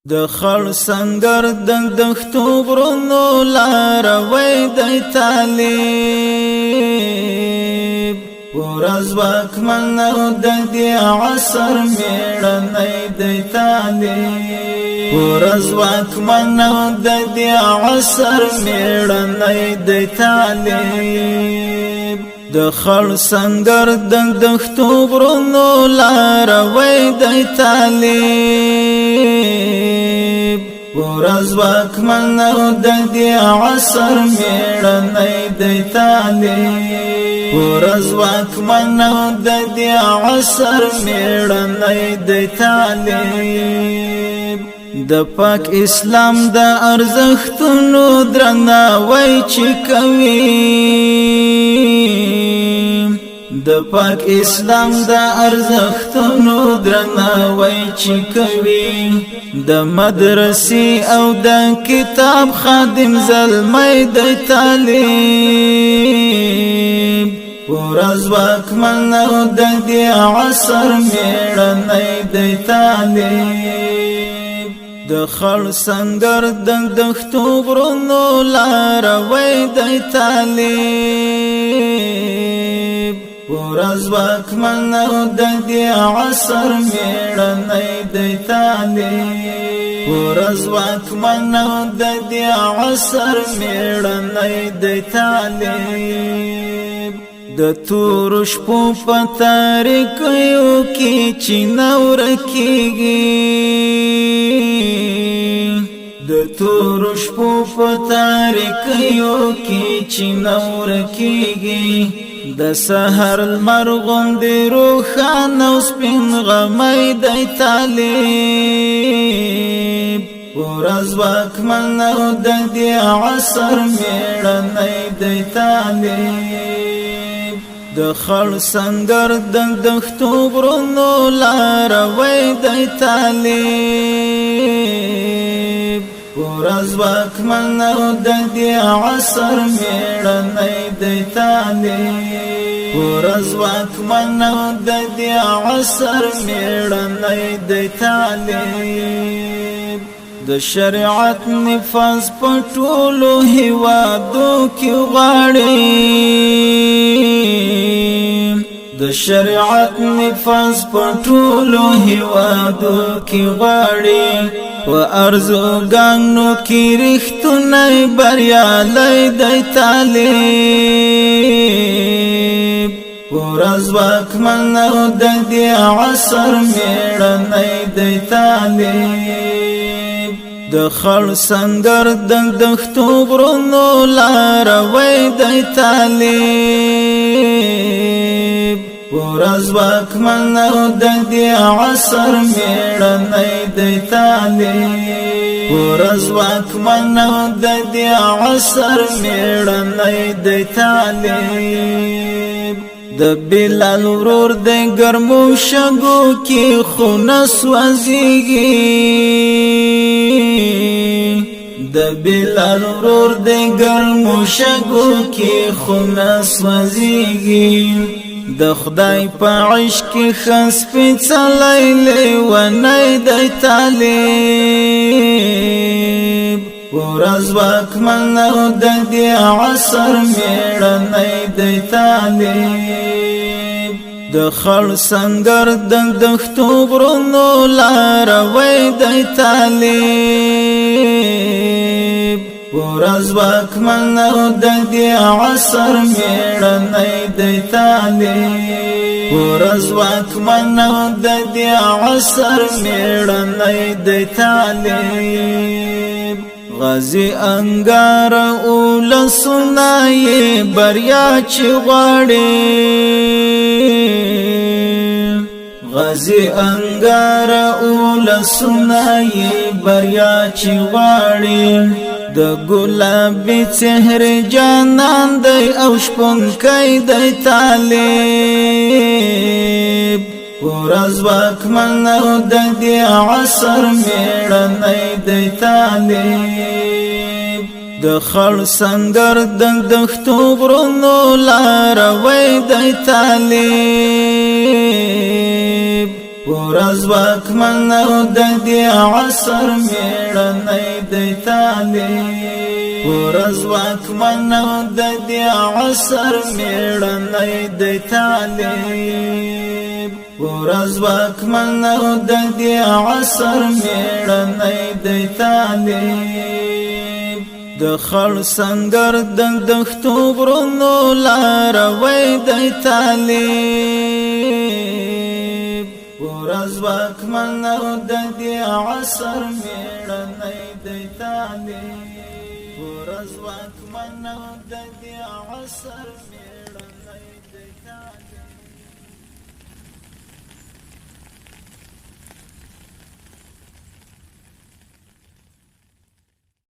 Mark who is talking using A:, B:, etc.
A: د خړ سنگر د دښتو غرونو لاروي د طالب ورځ واکمن د دې عصر میړنۍ د طالب ورځ واکمن د دې عصر میړنۍ د طالب د خړ سنگر د دښتو غرونو لاروي د طالب ورځ واکمن د دې عصر میړنۍ د طالب ورځ واکمن د دې عصر میړنۍ د طالب د پاک اسلام د ارزښتونو درناوی چې کوي د پاک اسلام د ارزښتونو درناوی چې کوي د مدرسې او د کتاب خادم زلمی د طالب ورځ واکمن د دې عصر میړنۍ د طالب د خړ سنگر د دښتو غرونو لاروي د طالب ورځ واکمن د دې عصر میړنۍ د طالب ورځ واکمن د دې عصر میړنۍ د طالب د تور شپو په تاریکیو کې چې نور کېږي د تور شپو په تاریکیو کې چې نور کېږي د سحر لمر غوندې روښانه او سپین غمی د طالب ورځ واکمن د دې عصر میړنۍ د طالب د خړ سنگر د دښتو غرونو لاروي د طالب ورځ واکمن د دې عصر میړنۍ د طالب ورځ واکمن د دې عصر میړنۍ د طالب د شریعت نفاذ په ټولو هیوادو کې غواړي د شریعت نفاذ په ټولو هیوادو کې غواړي و ارزوګانو کې رښتونی بریالی د طالب ورځ واکمن د دې عصر میړنۍ د طالب د خړ سنگر د دښتو غرونو لاروي د طالب ورځ واکمن د دې عصر میړنۍ د طالب ورځ واکمن د دې عصر میړنۍ د طالب د بلال ورور د ګرمو شګو کې خونه سوځيږي د بلال ورور د ګرمو شګو کې خونه سوځيږي د خدای په عشق خاص پیڅلی لیونی د طالب ورځ واکمن د دې عصر میړنۍ د طالب د خړ سنگر د دښتو غرونو لاروي د طالب ورځ واکمن د دې عصر میړنۍ د طالب ورځ واکمن د دې عصر میړنۍ د طالب غازی انګار اولسونه یې بریا چې غواړي غازی انګار اولسونه یې بریا چې غواړي د ګلابي چهره جانان دی او شپونکی د طالب ورځ واکمن د دې عصر میړنۍ د طالب د خړ سنگر د دښتو غرونو لاروي د طالب ورځ واکمن او د دې عصر میړنی د طالب ورځ واکمن او د دې عصر میړنی د طالب ورځ واکمن او د دې عصر میړنی د طالب د خړ سنگر د دښتو غرونو لاروی د طالب ورځ واکمن او د دې عصر میړنی د طالب ورځ واکمن او د دې عصر میړنی د طالب